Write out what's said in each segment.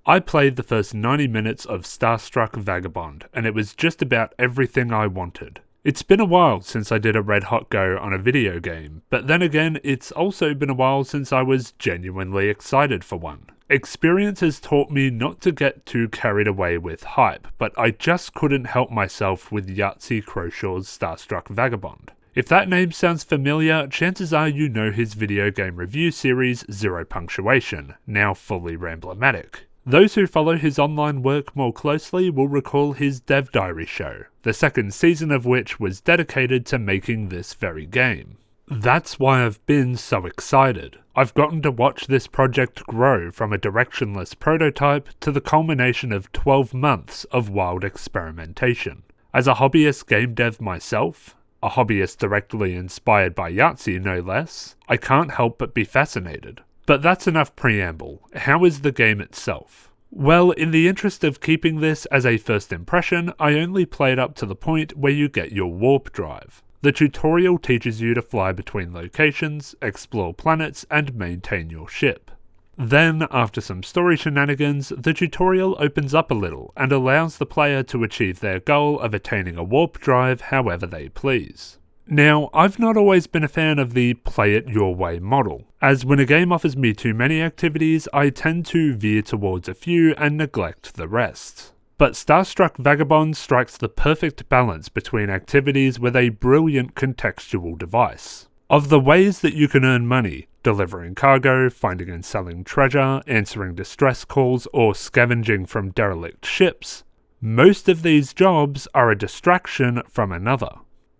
I played the first 90 minutes of Starstruck Vagabond, and it was just about everything I wanted. It's been a while since I did a red hot go on a video game, but then again, it's also been a while since I was genuinely excited for one. Experience has taught me not to get too carried away with hype, but I just couldn't help myself with Yahtzee Crowshaw's Starstruck Vagabond. If that name sounds familiar, chances are you know his video game review series Zero Punctuation, now fully Ramblematic. Those who follow his online work more closely will recall his Dev Diary show, the second season of which was dedicated to making this very game. That's why I've been so excited. I've gotten to watch this project grow from a directionless prototype to the culmination of 12 months of wild experimentation. As a hobbyist game dev myself, a hobbyist directly inspired by Yahtzee no less, I can't help but be fascinated. But that's enough preamble. How is the game itself? Well, in the interest of keeping this as a first impression, I only played up to the point where you get your warp drive. The tutorial teaches you to fly between locations, explore planets, and maintain your ship. Then, after some story shenanigans, the tutorial opens up a little and allows the player to achieve their goal of attaining a warp drive however they please. Now, I've not always been a fan of the play it your way model, as when a game offers me too many activities, I tend to veer towards a few and neglect the rest. But Starstruck Vagabond strikes the perfect balance between activities with a brilliant contextual device. Of the ways that you can earn money, delivering cargo, finding and selling treasure, answering distress calls, or scavenging from derelict ships, most of these jobs are a distraction from another.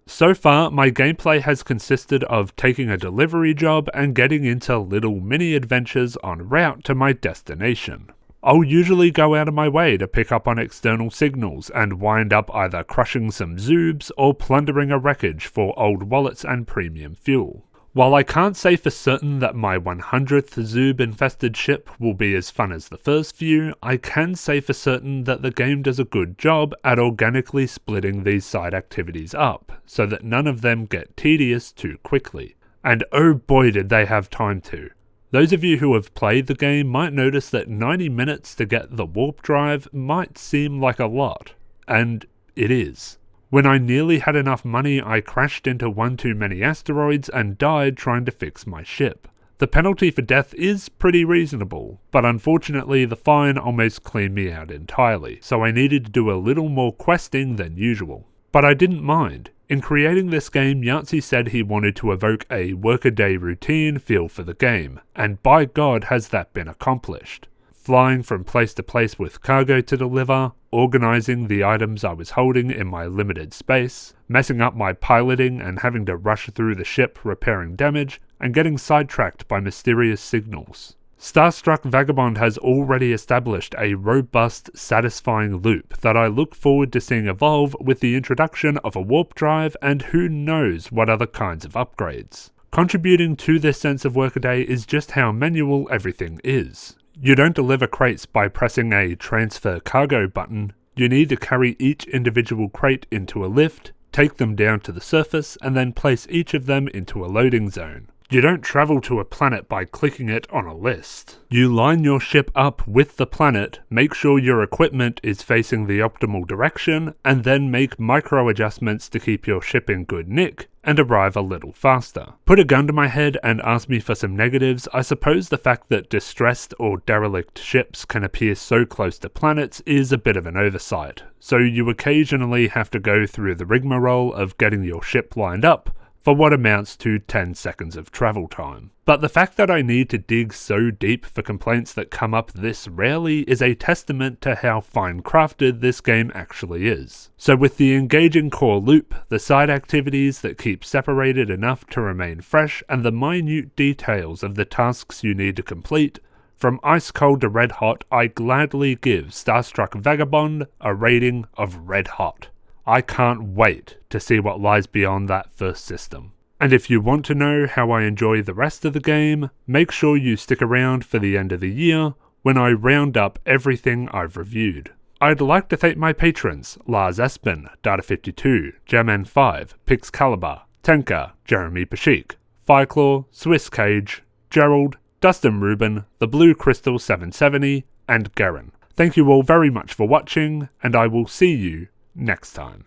So far, my gameplay has consisted of taking a delivery job and getting into little mini adventures en route to my destination. I'll usually go out of my way to pick up on external signals and wind up either crushing some zoobs or plundering a wreckage for old wallets and premium fuel. While I can't say for certain that my 100th Zoob-infested ship will be as fun as the first few, I can say for certain that the game does a good job at organically splitting these side activities up, so that none of them get tedious too quickly. And oh boy did they have time to. Those of you who have played the game might notice that 90 minutes to get the warp drive might seem like a lot, and it is. When I nearly had enough money, I crashed into one too many asteroids and died trying to fix my ship. The penalty for death is pretty reasonable, but unfortunately the fine almost cleaned me out entirely, so I needed to do a little more questing than usual. But I didn't mind. In creating this game, Yahtzee said he wanted to evoke a workaday routine feel for the game, and by God has that been accomplished. Flying from place to place with cargo to deliver, organising the items I was holding in my limited space, messing up my piloting and having to rush through the ship repairing damage, and getting sidetracked by mysterious signals. Starstruck Vagabond has already established a robust, satisfying loop that I look forward to seeing evolve with the introduction of a warp drive and who knows what other kinds of upgrades. Contributing to this sense of workaday is just how manual everything is. You don't deliver crates by pressing a transfer cargo button. You need to carry each individual crate into a lift, take them down to the surface, and then place each of them into a loading zone. You don't travel to a planet by clicking it on a list. You line your ship up with the planet, make sure your equipment is facing the optimal direction, and then make micro adjustments to keep your ship in good nick and arrive a little faster. Put a gun to my head and ask me for some negatives. I suppose the fact that distressed or derelict ships can appear so close to planets is a bit of an oversight, so you occasionally have to go through the rigmarole of getting your ship lined up for what amounts to 10 seconds of travel time. But the fact that I need to dig so deep for complaints that come up this rarely is a testament to how fine-crafted this game actually is. So with the engaging core loop, the side activities that keep separated enough to remain fresh, and the minute details of the tasks you need to complete, from ice cold to red hot, I gladly give Starstruck Vagabond a rating of red hot. I can't wait to see what lies beyond that first system. And if you want to know how I enjoy the rest of the game, make sure you stick around for the end of the year when I round up everything I've reviewed. I'd like to thank my patrons Lars Espen, Data52, Jamman5, Pixcalibur, Tenka, Jeremy Pashik, Fireclaw, Swiss Cage, Gerald, Dustin Rubin, The Blue Crystal 770, and Garen. Thank you all very much for watching, and I will see you next time.